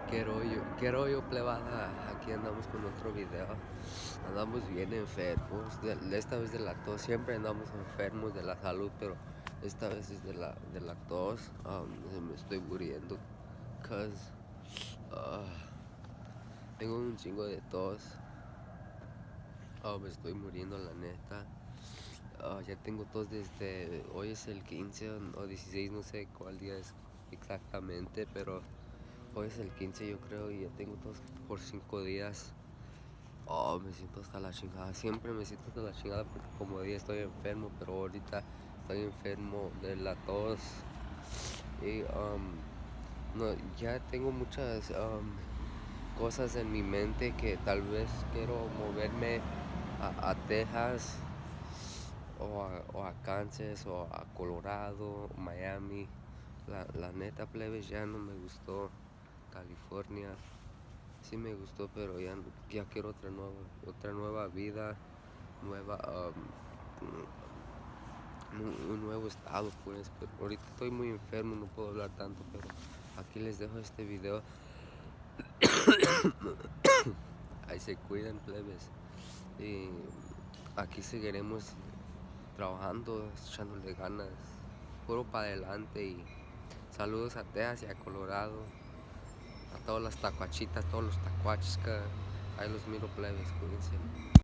Quiero yo plebada, aquí andamos con otro video. Andamos bien enfermos, esta vez de la tos, siempre andamos enfermos de la salud, pero esta vez es de la tos. Me estoy muriendo, cause tengo un chingo de tos. Me estoy muriendo la neta. Ya tengo tos desde, hoy es el 15 o 16, no sé cuál día es exactamente, pero hoy es el 15 yo creo y ya tengo tos por 5 días. Me siento hasta la chingada. Siempre me siento hasta la chingada porque como día estoy enfermo, pero ahorita estoy enfermo de la tos. Y no, ya tengo muchas cosas en mi mente que tal vez quiero moverme a Texas o a Kansas o a Colorado, Miami. La neta, plebes, ya no me gustó California. Sí me gustó, pero ya quiero otra nueva vida, nueva, un nuevo estado, pues. Pero ahorita estoy muy enfermo, no puedo hablar tanto, pero aquí les dejo este video. Ahí se cuidan, plebes. Y aquí seguiremos trabajando, echándole ganas, puro para adelante. Y saludos a Texas y a Colorado, a todas las tacuachitas, todos los tacuaches que ahí los miro, plebes, cuídense.